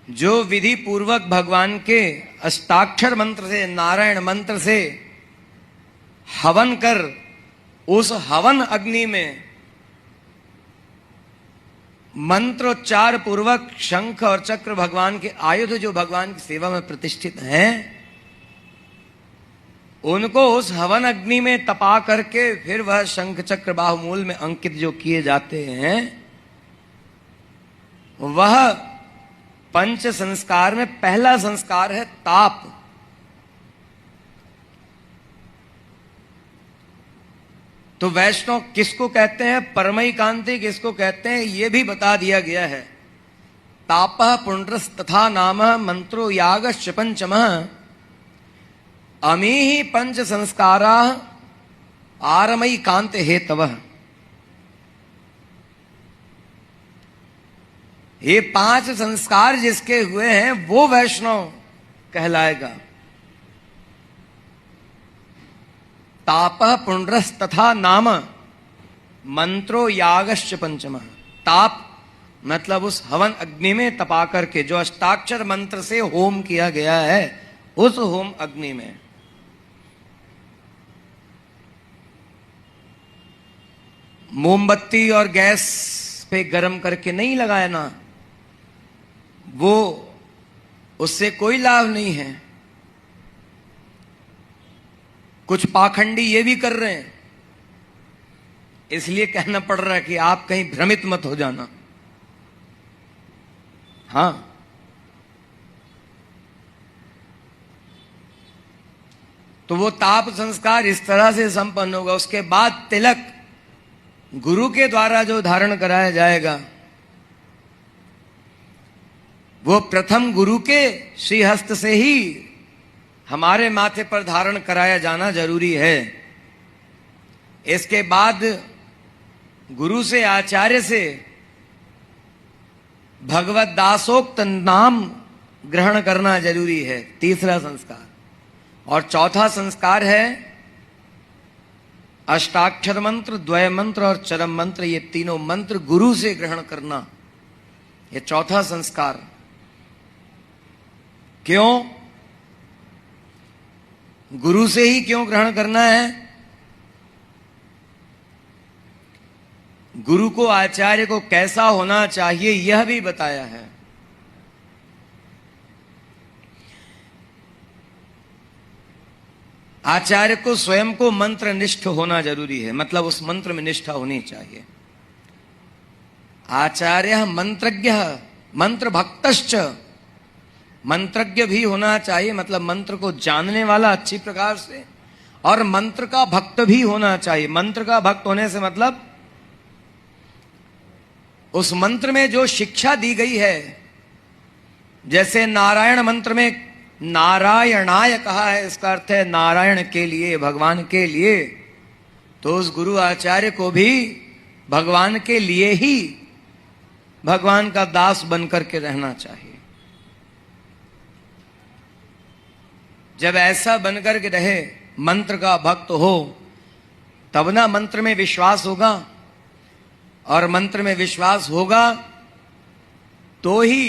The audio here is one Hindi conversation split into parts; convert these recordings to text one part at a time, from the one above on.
जो विधि पूर्वक भगवान के अष्टाक्षर मंत्र से, नारायण मंत्र से हवन कर उस हवन अग्नि में मंत्रोच्चार पूर्वक शंख और चक्र भगवान के आयुध जो भगवान की सेवा में प्रतिष्ठित हैं, उनको उस हवन अग्नि में तपा करके फिर वह शंख चक्र बाहुमूल में अंकित जो किए जाते हैं, वह पंच संस्कार में पहला संस्कार है ताप। तो वैष्णव किसको कहते हैं, परमैकांती किसको कहते हैं, यह भी बता दिया गया है। तापः पुंड्रस तथा नामः मंत्रो यागश्च पंचमः अमीहि पंच संस्कारा आरमैकांत हेतवः। ये पांच संस्कार जिसके हुए हैं वो वैष्णव कहलाएगा। तापः पुंड्रस तथा नाम मंत्रो यागश्च पंचमः। ताप मतलब उस हवन अग्नि में तपा करके जो अष्टाक्षर मंत्र से होम किया गया है, उस होम अग्नि में मोमबत्ती और गैस पे गरम करके नहीं लगाया ना, वो उससे कोई लाभ नहीं है। कुछ पाखंडी ये भी कर रहे हैं, इसलिए कहना पड़ रहा है कि आप कहीं भ्रमित मत हो जाना। हां, तो वो ताप संस्कार इस तरह से संपन्न होगा। उसके बाद तिलक गुरु के द्वारा जो धारण कराया जाएगा, वो प्रथम गुरु के श्रीहस्त से ही हमारे माथे पर धारण कराया जाना जरूरी है। इसके बाद गुरु से, आचार्य से भगवत दासोक्त नाम ग्रहण करना जरूरी है, तीसरा संस्कार। और चौथा संस्कार है अष्टाक्षर मंत्र, द्वय मंत्र और चरम मंत्र, ये तीनों मंत्र गुरु से ग्रहण करना, ये चौथा संस्कार। क्यों? गुरु से ही क्यों ग्रहण करना है? गुरु को, आचार्य को कैसा होना चाहिए यह भी बताया है। आचार्य को स्वयं को मंत्र निष्ठ होना जरूरी है, मतलब उस मंत्र में निष्ठा होनी चाहिए। आचार्य मंत्रज्ञ मंत्र भक्तश्च, मंत्रज्ञ भी होना चाहिए, मतलब मंत्र को जानने वाला अच्छी प्रकार से, और मंत्र का भक्त भी होना चाहिए। मंत्र का भक्त होने से मतलब उस मंत्र में जो शिक्षा दी गई है, जैसे नारायण मंत्र में नारायणाय कहा है, इसका अर्थ है नारायण के लिए, भगवान के लिए। तो उस गुरु आचार्य को भी भगवान के लिए ही भगवान का दास बनकर के रहना चाहिए। जब ऐसा बनकर के रहे, मंत्र का भक्त हो, तब ना मंत्र में विश्वास होगा, और मंत्र में विश्वास होगा तो ही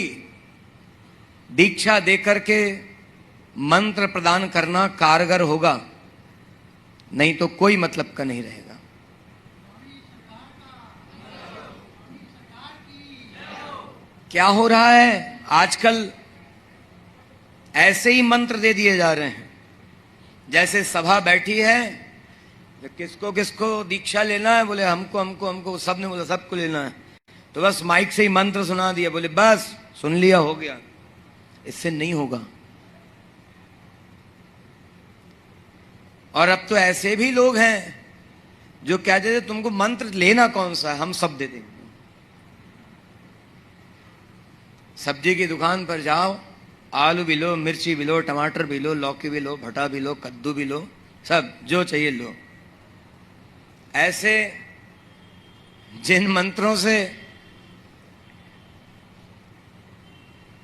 दीक्षा देकर के मंत्र प्रदान करना कारगर होगा, नहीं तो कोई मतलब का नहीं रहेगा। क्या हो रहा है आजकल? ऐसे ही मंत्र दे दिए जा रहे हैं। जैसे सभा बैठी है, किसको किसको दीक्षा लेना है, बोले हमको हमको हमको, सबने बोला सबको लेना है, तो बस माइक से ही मंत्र सुना दिया, बोले बस सुन लिया, हो गया। इससे नहीं होगा। और अब तो ऐसे भी लोग हैं जो कहते थे तुमको मंत्र लेना कौन सा है, हम सब दे देंगे। सब्जी की दुकान पर जाओ, आलू भी लो, मिर्ची भी लो, टमाटर भी लो, लौकी भी लो, भटा भी लो, कद्दू भी लो, सब जो चाहिए लो। ऐसे जिन मंत्रों से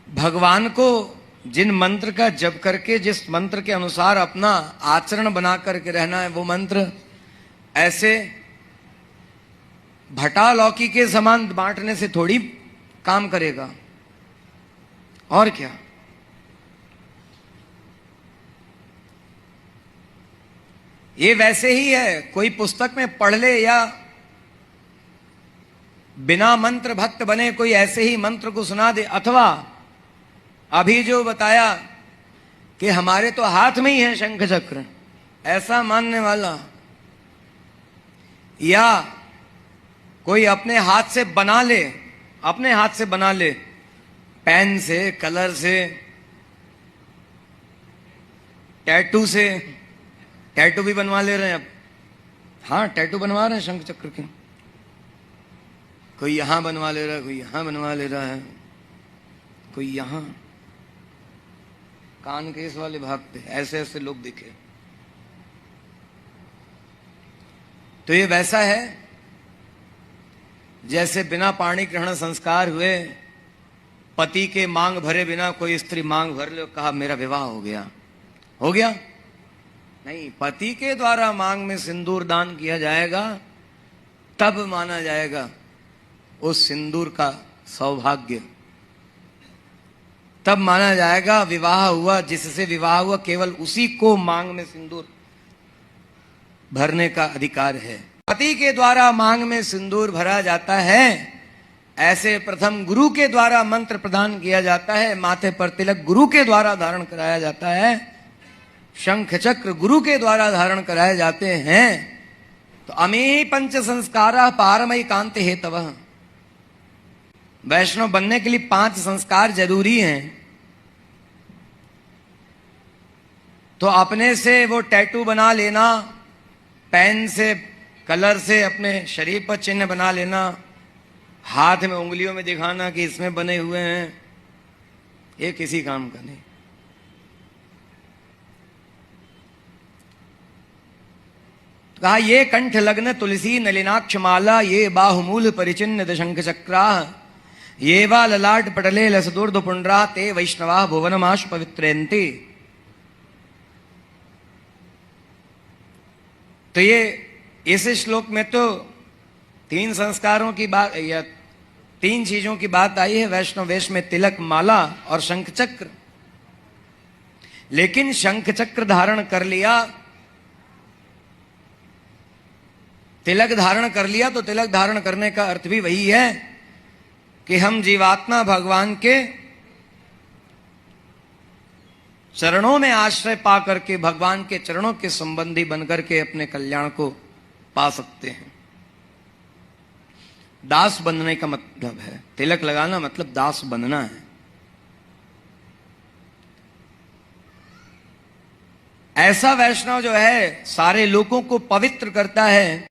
भगवान को, जिन मंत्र का जप करके, जिस मंत्र के अनुसार अपना आचरण बना करके रहना है वो मंत्र, ऐसे भटा लौकी के समान बांटने से थोड़ी काम करेगा। और क्या। ये वैसे ही है, कोई पुस्तक में पढ़ ले या बिना मंत्र भक्त बने कोई ऐसे ही मंत्र को सुना दे, अथवा अभी जो बताया कि हमारे तो हाथ में ही है शंख चक्र, ऐसा मानने वाला, या कोई अपने हाथ से बना ले, अपने हाथ से बना ले, पेन से, कलर से, टैटू से, टैटू भी बनवा ले रहे हैं अब। हाँ, टैटू बनवा रहे हैं शंख चक्र के, कोई यहां बनवा ले रहा है, कोई यहां बनवा ले रहा है, कोई यहां कान के इस वाले भाग पे, ऐसे ऐसे लोग दिखे। तो ये वैसा है जैसे बिना पाणी ग्रहण संस्कार हुए पति के मांग भरे बिना कोई स्त्री मांग भर ले, कहा मेरा विवाह हो गया, हो गया नहीं, पति के द्वारा मांग में सिंदूर दान किया जाएगा, तब माना जाएगा उस सिंदूर का सौभाग्य, तब माना जाएगा विवाह हुआ। जिससे विवाह हुआ केवल उसी को मांग में सिंदूर भरने का अधिकार है। पति के द्वारा मांग में सिंदूर भरा जाता है, ऐसे प्रथम गुरु के द्वारा मंत्र प्रदान किया जाता है, माथे पर तिलक गुरु के द्वारा धारण कराया जाता है, शंख चक्र गुरु के द्वारा धारण कराए जाते हैं। तो अमे पंच संस्कारा पारमयी कांति हेतवः, वैष्णव बनने के लिए 5 संस्कार जरूरी हैं। तो अपने से वो टैटू बना लेना, पेन से, कलर से अपने शरीर पर चिन्ह बना लेना, हाथ में उंगलियों में दिखाना कि इसमें बने हुए हैं, ये किसी काम का नहीं। तो कहा ये कंठ लग्न तुलसी नलिनाक्ष माला, ये बाहुमूल परिचिन्न शंख चक्रा, ये वा ललाट पटले लसदूर्ध पुंड्रा, ते वैष्णवा भुवनमाश पवित्रेन्ति। तो ये इस श्लोक में तो 3 संस्कारों की बात या 3 चीजों की बात आई है वैष्णव वेश में, तिलक, माला और शंख चक्र। लेकिन शंख चक्र धारण कर लिया, तिलक धारण कर लिया, तो तिलक धारण करने का अर्थ भी वही है कि हम जीवात्मा भगवान के चरणों में आश्रय पा करके भगवान के चरणों के संबंधी बनकर के अपने कल्याण को पा सकते हैं। दास बनने का मतलब है, तिलक लगाना मतलब दास बनना है। ऐसा वैष्णव जो है सारे लोगों को पवित्र करता है।